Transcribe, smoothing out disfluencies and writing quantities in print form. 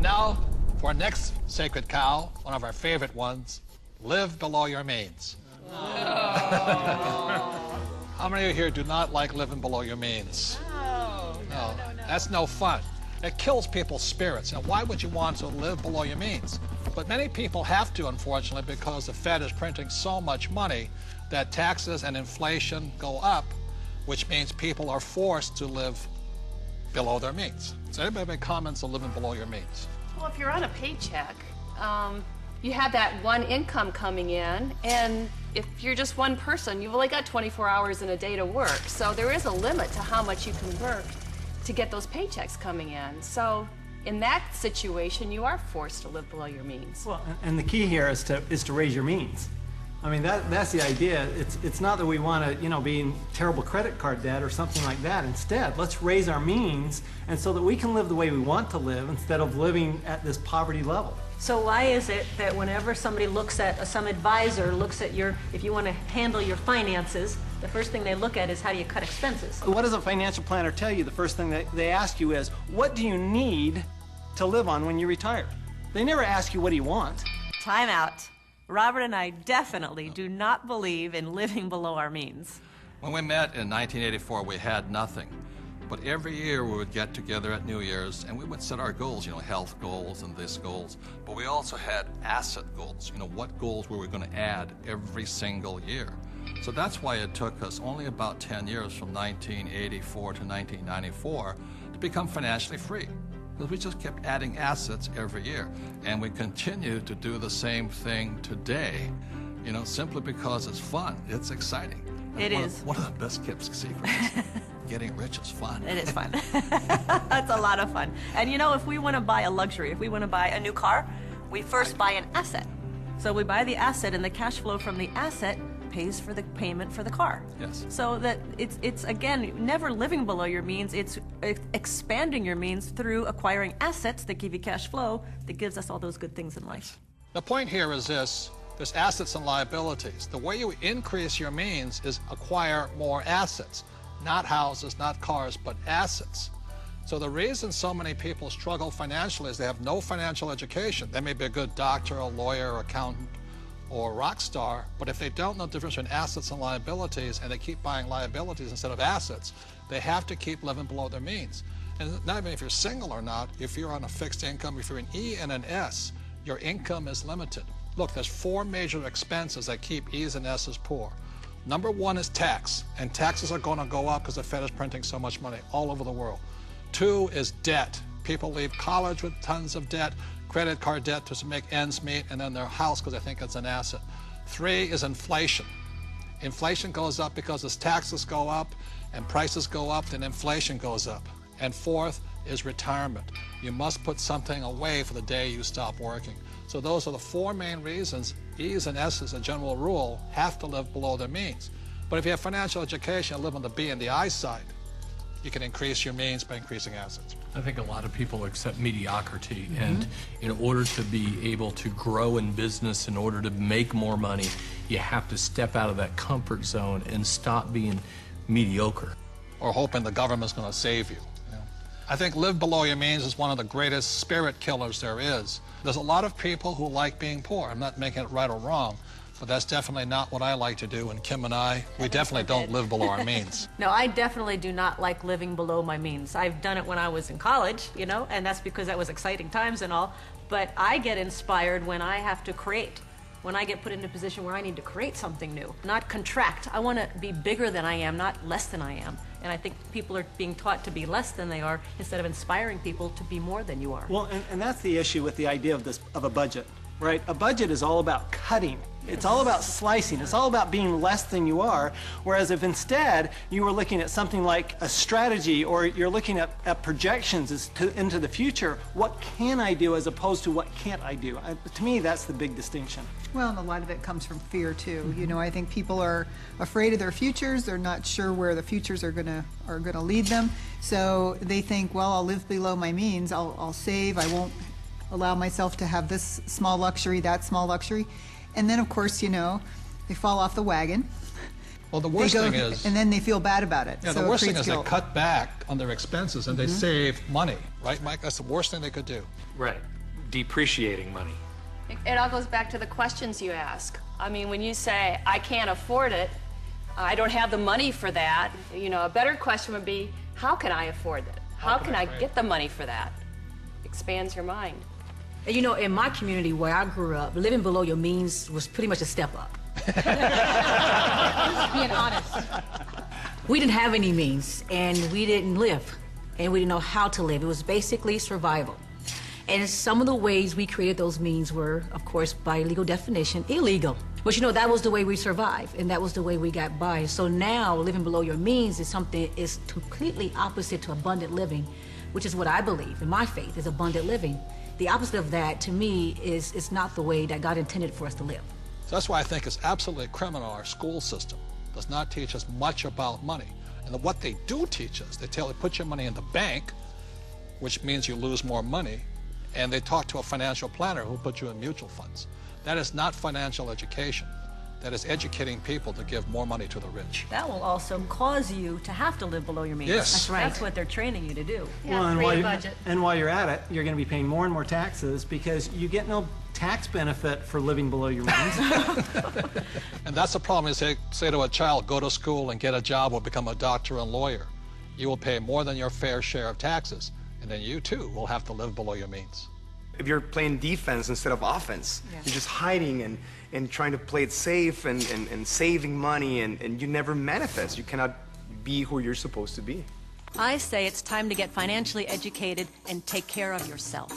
And now, for our next sacred cow, one of our favorite ones, live below your means. How many of you here do not like living below your means? No. That's no fun. It kills people's spirits. Now, why would you want to live below your means? But many people have to, unfortunately, because the Fed is printing so much money that taxes and inflation go up, which means people are forced to live below their means. So anybody have any comments on living below your means? Well, if you're on a paycheck, you have that one income coming in, and if you're just one person, you've only got 24 hours in a day to work. So there is a limit to how much you can work to get those paychecks coming in. So in that situation, you are forced to live below your means. Well, and the key here is to raise your means. I mean, that's the idea. It's not that we want to, be in terrible credit card debt or something like that. Instead, let's raise our means, and so that we can live the way we want to live instead of living at this poverty level. So why is it that whenever somebody looks at, some advisor looks at if you want to handle your finances, the first thing they look at is how do you cut expenses? What does a financial planner tell you? The first thing they ask you is, what do you need to live on when you retire? They never ask you, what do you want? Time out. Robert and I definitely do not believe in living below our means. When we met in 1984, we had nothing. But every year we would get together at New Year's and we would set our goals, health goals and this goals. But we also had asset goals, what goals were we going to add every single year. So that's why it took us only about 10 years from 1984 to 1994 to become financially free. Because we just kept adding assets every year. And we continue to do the same thing today, simply because it's fun. It's exciting. It is. One of the best kept secrets. Getting rich is fun. It is fun. That's a lot of fun. And if we want to buy a luxury, if we want to buy a new car, we first buy an asset. So we buy the asset, and the cash flow from the asset pays for the payment for the car. Yes. So that it's again, never living below your means. It's expanding your means through acquiring assets that give you cash flow that gives us all those good things in life. The point here is this. There's assets and liabilities. The way you increase your means is acquire more assets. Not houses, not cars, but assets. So the reason so many people struggle financially is they have no financial education. They may be a good doctor, a lawyer, accountant, or a rock star, but if they don't know the difference between assets and liabilities, and they keep buying liabilities instead of assets, they have to keep living below their means. And not even if you're single or not, if you're on a fixed income, if you're an E and an S, your income is limited. Look, there's 4 major expenses that keep E's and S's poor. Number 1 is tax, and taxes are going to go up because the Fed is printing so much money all over the world. 2 is debt. People leave college with tons of debt, credit card debt to make ends meet, and then their house because they think it's an asset. 3 is inflation. Inflation goes up because as taxes go up and prices go up, then inflation goes up. And 4th is retirement. You must put something away for the day you stop working. So those are the 4 main reasons E's and S's, as a general rule, have to live below their means. But if you have financial education and live on the B and the I side, you can increase your means by increasing assets. I think a lot of people accept mediocrity, and in order to be able to grow in business, in order to make more money, you have to step out of that comfort zone and stop being mediocre. Or hoping the government's going to save you. I think live below your means is one of the greatest spirit killers there is. There's a lot of people who like being poor. I'm not making it right or wrong, but that's definitely not what I like to do. And Kim and I definitely don't live below our means. No, I definitely do not like living below my means. I've done it when I was in college, and that's because that was exciting times and all. But I get inspired when I have to create. When I get put in a position where I need to create something new, not contract. I want to be bigger than I am, not less than I am. And I think people are being taught to be less than they are instead of inspiring people to be more than you are. Well, and that's the issue with the idea of a budget, right? A budget is all about cutting. It's all about slicing. It's all about being less than you are. Whereas if instead you were looking at something like a strategy, or you're looking at projections into the future, what can I do as opposed to what can't I do? To me, that's the big distinction. Well, and a lot of it comes from fear too. I think people are afraid of their futures. They're not sure where the futures are gonna lead them. So they think, well, I'll live below my means. I'll save. I won't allow myself to have this small luxury, that small luxury. And then, of course, they fall off the wagon. Well, the they worst go, thing is, and then they feel bad about it. yeah, So the it worst thing creates is they guilt. cut back on their expenses and they save money, right, Mike? That's the worst thing they could do. Right. Depreciating money. It all goes back to the questions you ask. I mean, when you say, I can't afford it, I don't have the money for that, you know, a better question would be, how can I afford it? How can I get the money for that? Expands your mind. And you know, in my community where I grew up, living below your means was pretty much a step up. Just being honest. We didn't have any means, and we didn't live, and we didn't know how to live. It was basically survival. And some of the ways we created those means were, of course, by legal definition, illegal. But you know, that was the way we survived, and that was the way we got by. So now, living below your means is something is completely opposite to abundant living, which is what I believe in my faith is abundant living. The opposite of that, to me, is not the way that God intended for us to live. So that's why I think it's absolutely criminal our school system does not teach us much about money. And what they do teach us, they tell you put your money in the bank, which means you lose more money, and they talk to a financial planner who put you in mutual funds. That is not financial education. That is educating people to give more money to the rich. That will also cause you to have to live below your means. Yes. That's right. That's what they're training you to do. Well, and create a budget. while you're at it, you're going to be paying more and more taxes because you get no tax benefit for living below your means. And that's the problem is they say to a child, go to school and get a job or become a doctor and lawyer. You will pay more than your fair share of taxes, and then you too will have to live below your means. If you're playing defense instead of offense, you're just hiding and trying to play it safe and saving money, and you never manifest. You cannot be who you're supposed to be. I say it's time to get financially educated and take care of yourself.